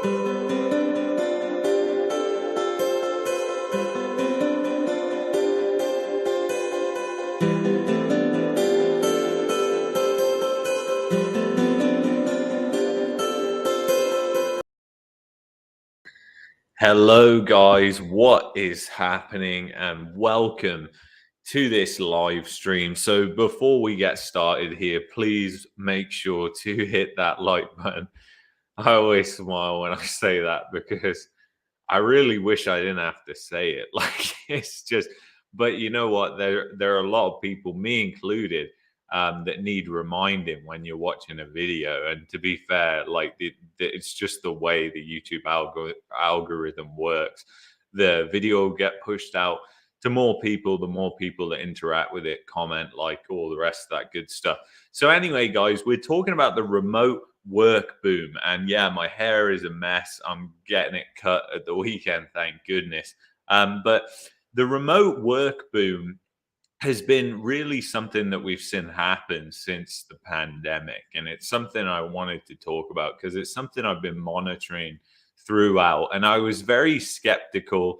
Hello, guys. What is happening? And welcome to this live stream. So, before we get started here, please make sure to hit that like button. I always smile when I say that because I really wish I didn't have to say it. Like it's just, but you know what? There are a lot of people, me included, that need reminding when you're watching a video. And to be fair, like it's just the way the YouTube algorithm works. The video will get pushed out to more people. The more people that interact with it, comment, like all the rest of that good stuff. So anyway, guys, we're talking about the remote work boom. And yeah, my hair is a mess. I'm getting it cut at the weekend, thank goodness. But the remote work boom has been really something that we've seen happen since the pandemic. And it's something I wanted to talk about because it's something I've been monitoring throughout. And I was very skeptical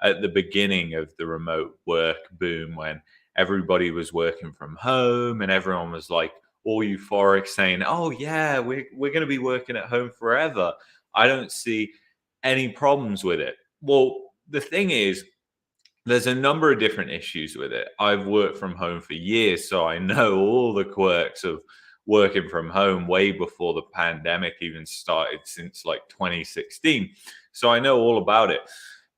at the beginning of the remote work boom when everybody was working from home and everyone was like, all euphoric saying, "Oh yeah, we're going to be working at home forever." I don't see any problems with it. Well, the thing is, there's a number of different issues with it. I've worked from home for years, so I know all the quirks of working from home way before the pandemic even started, since like 2016. So I know all about it.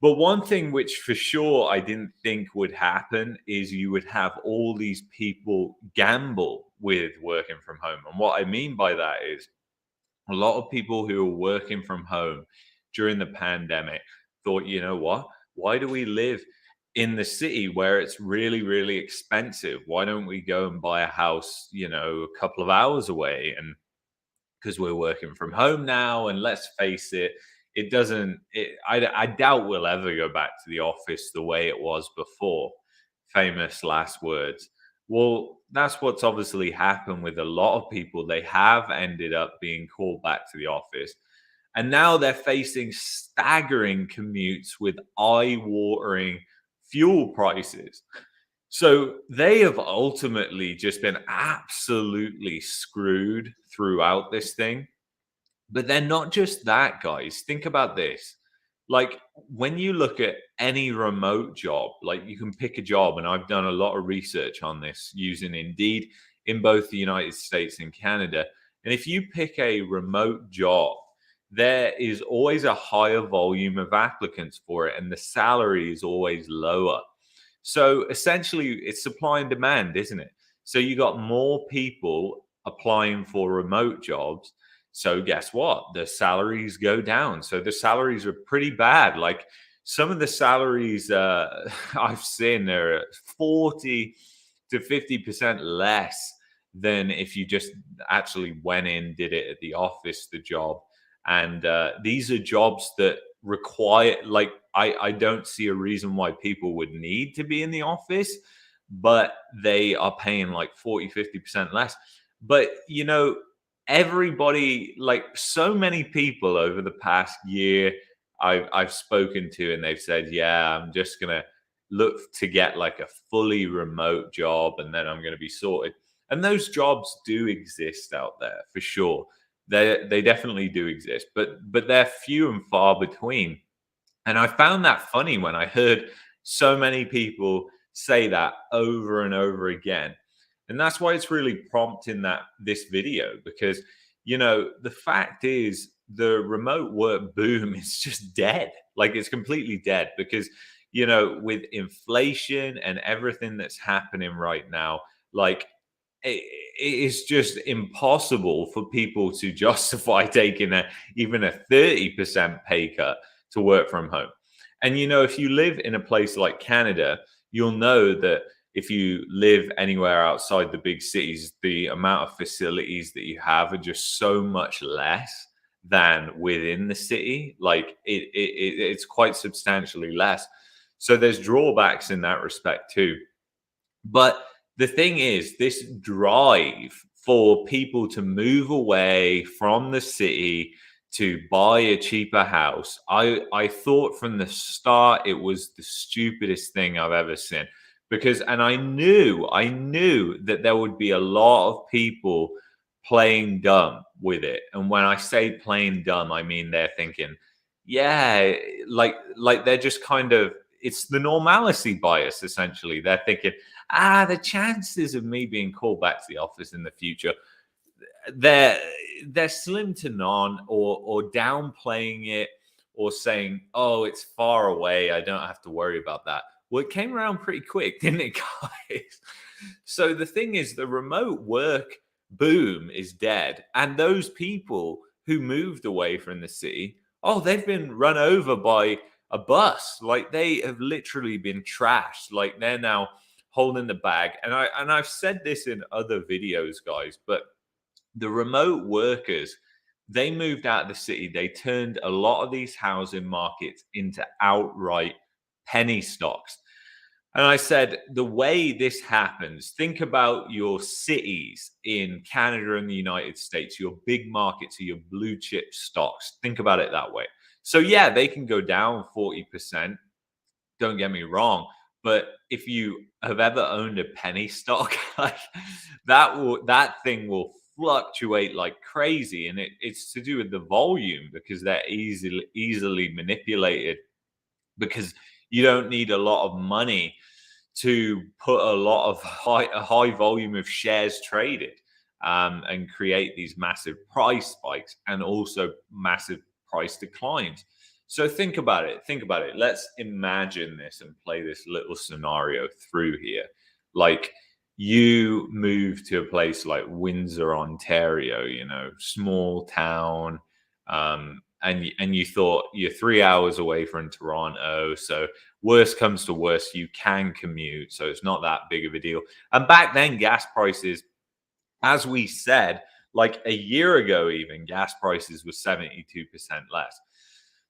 But one thing which for sure I didn't think would happen is you would have all these people gamble with working from home. And what I mean by that is a lot of people who were working from home during the pandemic thought, you know what? Why do we live in the city where it's really, really expensive? Why don't we go and buy a house, a couple of hours away? And because we're working from home now, and let's face it, it doesn't I doubt we'll ever go back to the office the way it was before. Famous last words. Well, that's what's obviously happened with a lot of people. They have ended up being called back to the office, and now they're facing staggering commutes with eye-watering fuel prices. So they have ultimately just been absolutely screwed throughout this thing. But they're not just that, guys. Think about this. Like when you look at any remote job, like you can pick a job, and I've done a lot of research on this using Indeed in both the United States and Canada. And if you pick a remote job, there is always a higher volume of applicants for it, and the salary is always lower. So essentially, it's supply and demand, isn't it? So you got more people applying for remote jobs. So guess what? The salaries go down. So the salaries are pretty bad. Like some of the salaries I've seen are 40 to 50% less than if you just actually went in, did it at the office, the job. And these are jobs that require, like, I don't see a reason why people would need to be in the office, but they are paying like 40, 50% less. But, everybody, like so many people over the past year I've spoken to, and they've said, yeah, I'm just going to look to get like a fully remote job and then I'm going to be sorted. And those jobs do exist out there for sure. They definitely do exist, but they're few and far between. And I found that funny when I heard so many people say that over and over again. And that's why it's really prompting that this video, because the fact is the remote work boom is just dead. Like it's completely dead because with inflation and everything that's happening right now, like it is just impossible for people to justify taking even a 30% pay cut to work from home. And if you live in a place like Canada, you'll know that if you live anywhere outside the big cities, the amount of facilities that you have are just so much less than within the city. Like it's quite substantially less. So there's drawbacks in that respect too. But the thing is, this drive for people to move away from the city to buy a cheaper house. I thought from the start it was the stupidest thing I've ever seen, because and I knew that there would be a lot of people playing dumb with it. And when I say playing dumb, I mean they're thinking, yeah, like they're just kind of, it's the normalcy bias essentially. They're thinking, the chances of me being called back to the office in the future, they're they're slim to none, or downplaying it, or saying, oh, it's far away, I don't have to worry about that. Well, it came around pretty quick, didn't it, guys? So the thing is, the remote work boom is dead, and those people who moved away from the city, oh, they've been run over by a bus. Like, they have literally been trashed. Like, they're now holding the bag. And I've said this in other videos, guys, but the remote workers, they moved out of the city. They turned a lot of these housing markets into outright penny stocks. And I said, the way this happens, think about your cities in Canada and the United States, your big markets, your blue chip stocks. Think about it that way. So, yeah, they can go down 40%. Don't get me wrong. But if you have ever owned a penny stock, like, that thing will fluctuate like crazy. And it's to do with the volume, because they're easily manipulated, because you don't need a lot of money to put a high volume of shares traded, and create these massive price spikes and also massive price declines. So think about it. Think about it. Let's imagine this and play this little scenario through here. Like, you move to a place like Windsor, Ontario, small town, and you thought you're 3 hours away from Toronto, so worst comes to worst, you can commute, so it's not that big of a deal. And back then, gas prices, as we said, like a year ago, even gas prices were 72% less.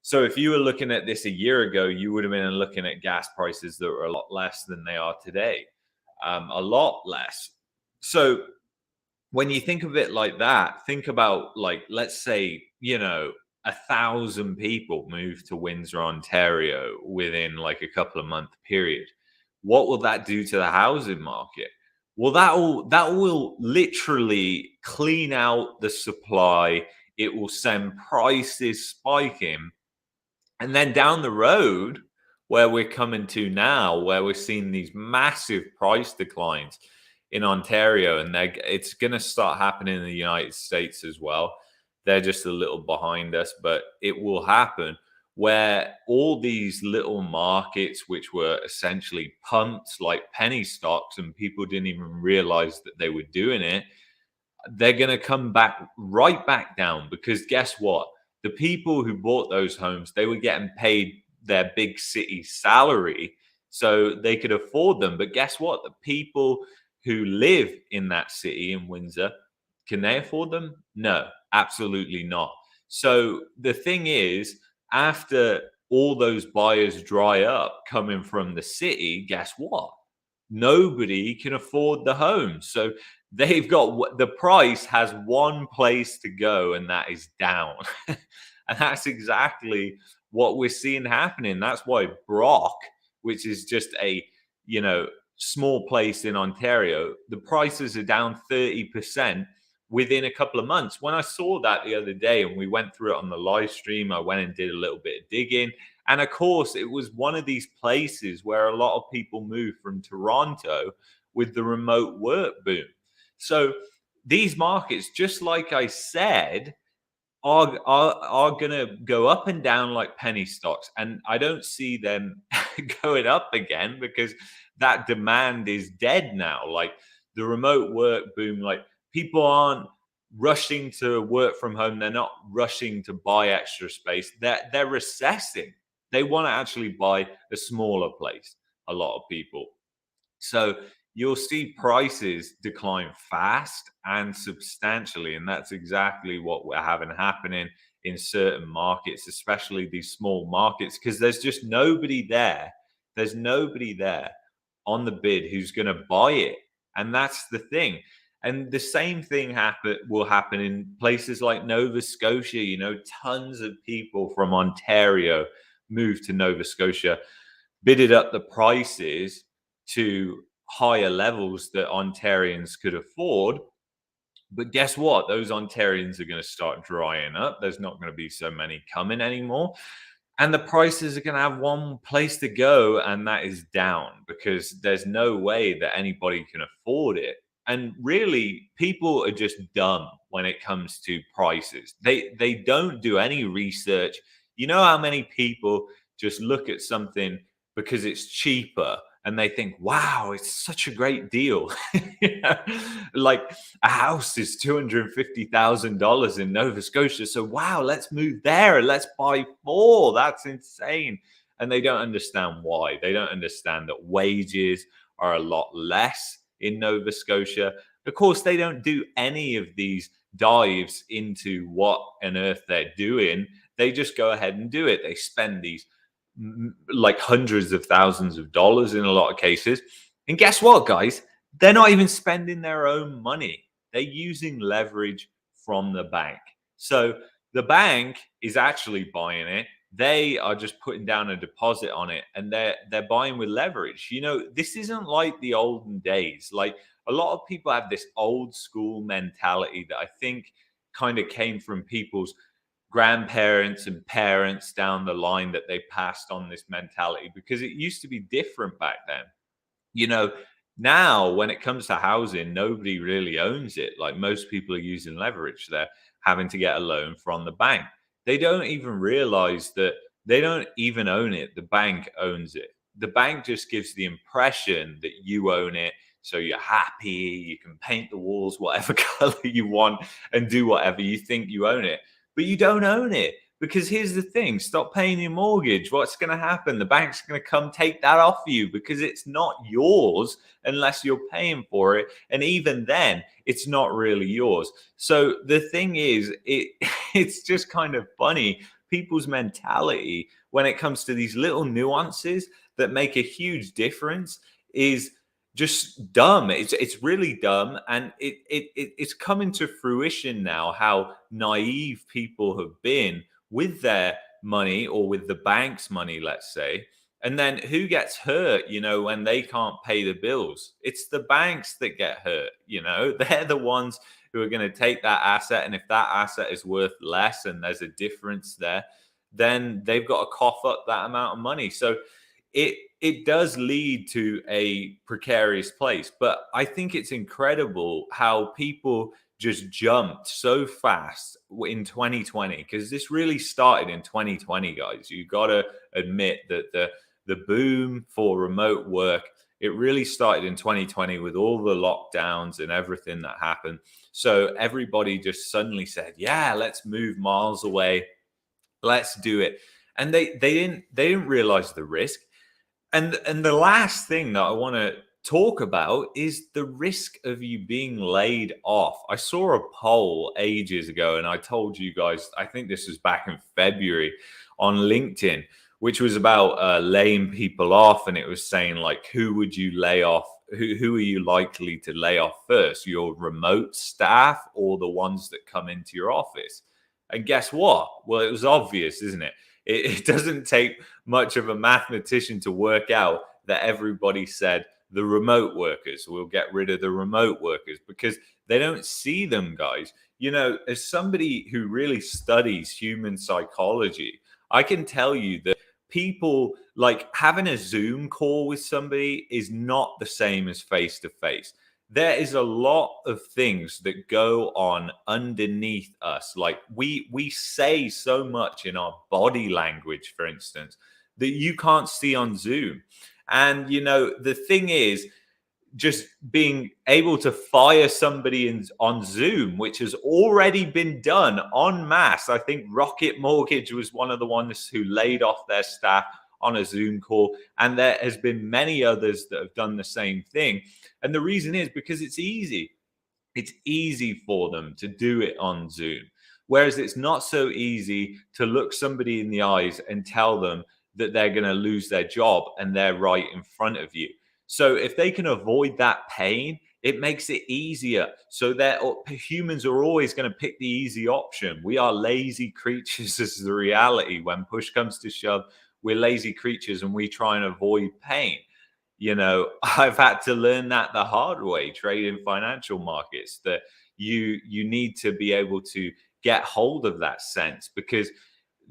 So if you were looking at this a year ago, you would have been looking at gas prices that were a lot less than they are today, a lot less. So when you think of it like that, think about, like, let's say, 1,000 people move to Windsor, Ontario within like a couple of month period. What will that do to the housing market? Well, that will literally clean out the supply. It will send prices spiking, and then down the road, where we're coming to now, where we're seeing these massive price declines in Ontario, and it's going to start happening in the United States as well. They're just a little behind us, but it will happen, where all these little markets, which were essentially pumped like penny stocks, and people didn't even realize that they were doing it, they're going to come back right back down, because guess what? The people who bought those homes, they were getting paid their big city salary, so they could afford them. But guess what? The people who live in that city in Windsor, can they afford them? No, absolutely not. So the thing is, after all those buyers dry up coming from the city, guess what? Nobody can afford the home. So they've got, the price has one place to go, and that is down. And that's exactly what we're seeing happening. That's why Brock, which is just a, small place in Ontario, the prices are down 30% within a couple of months. When I saw that the other day and we went through it on the live stream, I went and did a little bit of digging. And of course, it was one of these places where a lot of people move from Toronto with the remote work boom. So these markets, just like I said, are going to go up and down like penny stocks. And I don't see them going up again, because that demand is dead now. Like, the remote work boom, like, people aren't rushing to work from home. They're not rushing to buy extra space. They're recessing. They want to actually buy a smaller place, a lot of people. So you'll see prices decline fast and substantially. And that's exactly what we're having happening in certain markets, especially these small markets, because there's just nobody there. There's nobody there on the bid who's going to buy it. And that's the thing. And the same thing will happen in places like Nova Scotia. Tons of people from Ontario moved to Nova Scotia, bidded up the prices to higher levels that Ontarians could afford. But guess what? Those Ontarians are going to start drying up. There's not going to be so many coming anymore. And the prices are going to have one place to go, and that is down, because there's no way that anybody can afford it. And really, people are just dumb when it comes to prices. They don't do any research. You know how many people just look at something because it's cheaper and they think, wow, it's such a great deal. You know, like a house is $250,000 in Nova Scotia. So, wow, let's move there and let's buy four. That's insane. And they don't understand why. They don't understand that wages are a lot less in Nova Scotia. Of course, they don't do any of these dives into what on earth they're doing. They just go ahead and do it. They spend these like hundreds of thousands of dollars in a lot of cases. And guess what, guys? They're not even spending their own money. They're using leverage from the bank. So the bank is actually buying it. They are just putting down a deposit on it, and they're buying with leverage. This isn't like the olden days. Like, a lot of people have this old school mentality that I think kind of came from people's grandparents and parents down the line, that they passed on this mentality because it used to be different back then. you know Now when it comes to housing, nobody really owns it. Like, most people are using leverage. They're having to get a loan from the bank. They don't even realize that they don't even own it. The bank owns it. The bank just gives the impression that you own it, so you're happy, you can paint the walls whatever color you want and do whatever you think you own it. But you don't own it. Because here's the thing: stop paying your mortgage. What's going to happen? The bank's going to come take that off you, because it's not yours unless you're paying for it. And even then, it's not really yours. So the thing is, it's just kind of funny, people's mentality when it comes to these little nuances that make a huge difference is just dumb. It's really dumb, and it's coming to fruition now how naive people have been with their money, or with the bank's money, let's say. And then who gets hurt, when they can't pay the bills? It's the banks that get hurt. They're the ones who are going to take that asset. And if that asset is worth less and there's a difference there, then they've got to cough up that amount of money. So it does lead to a precarious place. But I think it's incredible how people just jumped so fast in 2020, because this really started in 2020, guys. You got to admit that the boom for remote work, it really started in 2020 with all the lockdowns and everything that happened. So everybody just suddenly said, yeah, let's move miles away, let's do it. And they didn't realize the risk. And the last thing that I want to talk about is the risk of you being laid off. I saw a poll ages ago, and I told you guys, I think this was back in February, on LinkedIn, which was about laying people off. And it was saying, like, who would you lay off? Who are you likely to lay off first? Your remote staff, or the ones that come into your office? And guess what? Well, it was obvious, isn't it? It doesn't take much of a mathematician to work out that everybody said the remote workers. We'll get rid of the remote workers, because they don't see them, guys. As somebody who really studies human psychology, I can tell you that people, like, having a Zoom call with somebody is not the same as face to face. There is a lot of things that go on underneath us. Like, we say so much in our body language, for instance, that you can't see on Zoom. And the thing is, just being able to fire somebody on Zoom, which has already been done en masse. I think Rocket Mortgage was one of the ones who laid off their staff on a Zoom call, and there has been many others that have done the same thing. And the reason is because it's easy. It's easy for them to do it on Zoom, whereas it's not so easy to look somebody in the eyes and tell them that they're going to lose their job and they're right in front of you. So if they can avoid that pain, It makes it easier. So that humans are always going to pick the easy option. We are lazy creatures, is the reality. When push comes to shove, we're lazy creatures and we try and avoid pain. I've had to learn that the hard way trading financial markets, that you need to be able to get hold of that sense, because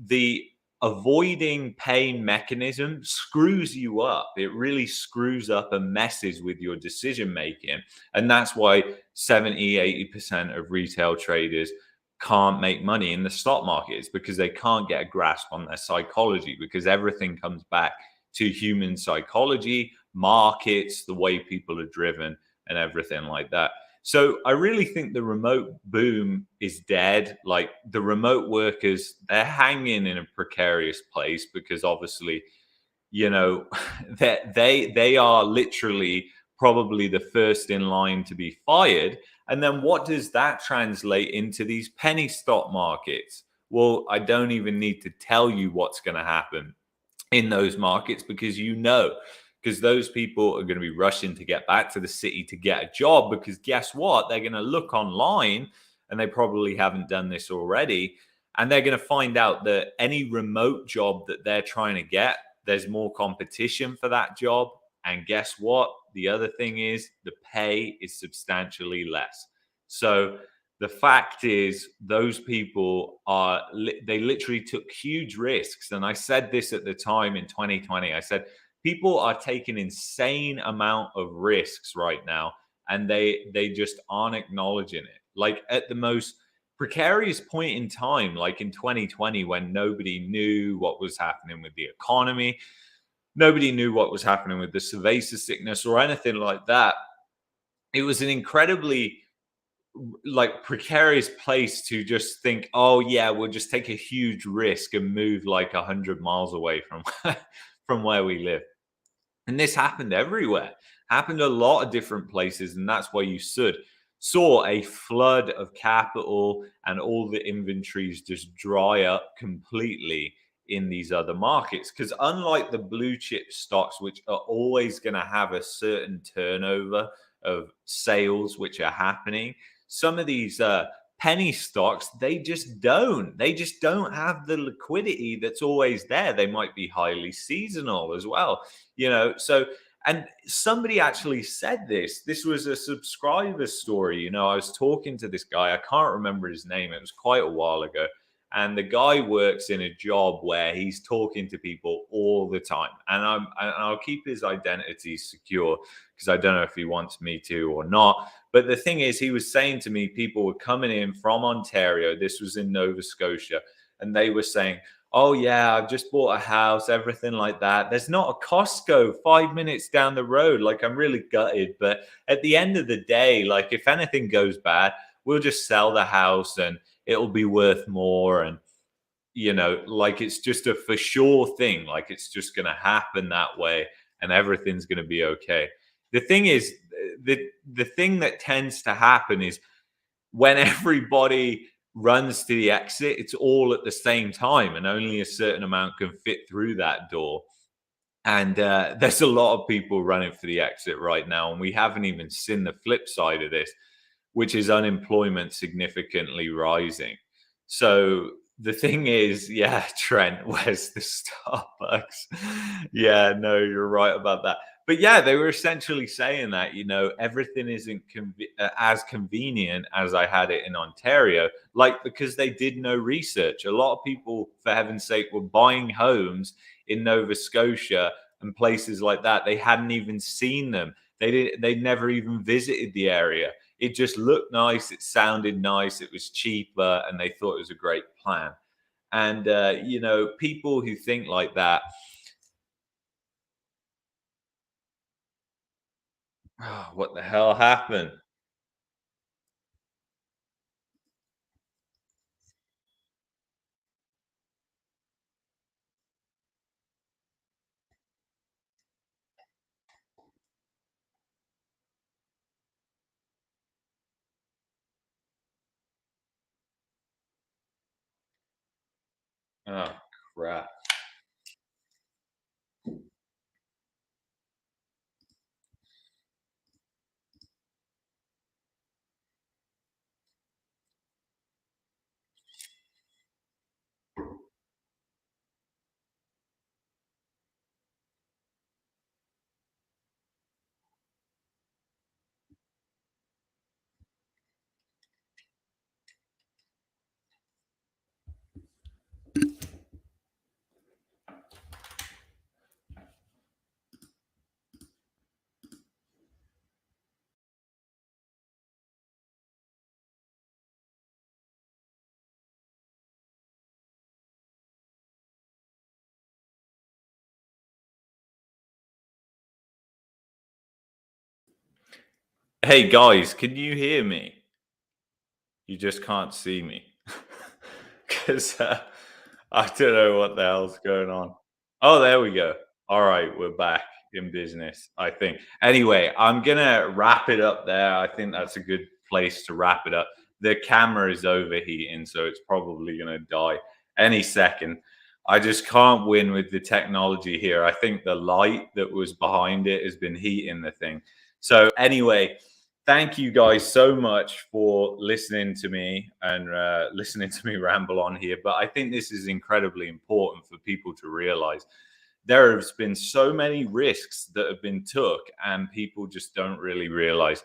the avoiding pain mechanism screws you up. It really screws up and messes with your decision making. And that's why 70-80% of retail traders can't make money in the stock markets, because they can't get a grasp on their psychology, because everything comes back to human psychology, markets, the way people are driven, and everything like that. So I really think the remote boom is dead. Like, the remote workers, they're hanging in a precarious place, because obviously, you know, that they are literally probably the first in line to be fired. And then what does that translate into these penny stock markets? Well, I don't even need to tell you what's going to happen in those markets, because those people are going to be rushing to get back to the city to get a job, because guess what, they're going to look online, and they probably haven't done this already, and they're going to find out that any remote job that they're trying to get, there's more competition for that job. And guess what, the other thing is the pay is substantially less. So the fact is, those people they literally took huge risks. And I said this at the time in 2020. I said people are taking insane amount of risks right now, and they just aren't acknowledging it. Like, at the most precarious point in time, like in 2020, when nobody knew what was happening with the economy, nobody knew what was happening with the cerveza sickness or anything like that. It was an incredibly, like, precarious place to just think, oh yeah, we'll just take a huge risk and move like 100 miles away from from where we live. And this happened everywhere, happened a lot of different places. And that's why you saw a flood of capital, and all the inventories just dry up completely in these other markets. Because unlike the blue chip stocks, which are always going to have a certain turnover of sales which are happening, some of these penny stocks, they just don't have the liquidity that's always there. They might be highly seasonal as well, so. And somebody actually said this was a subscriber story. I was talking to this guy, I can't remember his name, it was quite a while ago. And the guy works in a job where he's talking to people all the time, and I'll keep his identity secure, because I don't know if he wants me to or not. But the thing is, he was saying to me, people were coming in from Ontario, this was in Nova Scotia, and they were saying, oh yeah, I've just bought a house, everything like that. There's not a Costco 5 minutes down the road. Like, I'm really gutted. But at the end of the day, like, if anything goes bad, we'll just sell the house and it'll be worth more. And, like, it's just a for sure thing. Like, it's just going to happen that way, and everything's going to be okay. The thing is, the thing that tends to happen is, when everybody runs to the exit, it's all at the same time, and only a certain amount can fit through that door. And there's a lot of people running for the exit right now, and we haven't even seen the flip side of this, which is unemployment significantly rising. So the thing is, yeah, Trent, where's the Starbucks? Yeah, no, you're right about that. But yeah, they were essentially saying that, everything isn't as convenient as I had it in Ontario, like, because they did no research. A lot of people, for heaven's sake, were buying homes in Nova Scotia and places like that. They hadn't even seen them. They'd never even visited the area. It just looked nice, it sounded nice, it was cheaper, and they thought it was a great plan. And people who think like that, what the hell happened? Oh crap. Hey guys, can you hear me? You just can't see me. Because I don't know what the hell's going on. Oh, there we go. All right, we're back in business, I think. Anyway, I'm gonna wrap it up there. I think that's a good place to wrap it up. The camera is overheating, so it's probably gonna die any second. I just can't win with the technology here. I think the light that was behind it has been heating the thing. So anyway, thank you guys so much for listening to me and listening to me ramble on here. But I think this is incredibly important for people to realize. There has been so many risks that have been took, and people just don't really realize.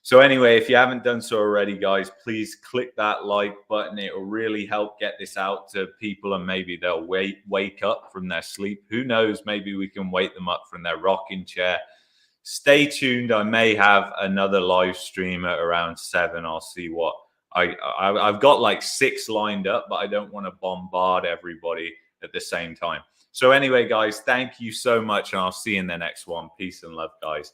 So, anyway, if you haven't done so already, guys, please click that like button. It will really help get this out to people, and maybe they'll wake up from their sleep. Who knows? Maybe we can wake them up from their rocking chair. Stay tuned. I may have another live stream at around 7. I'll see what I've got like 6 lined up, but I don't want to bombard everybody at the same time. So anyway, guys, thank you so much, and I'll see you in the next one. Peace and love, guys.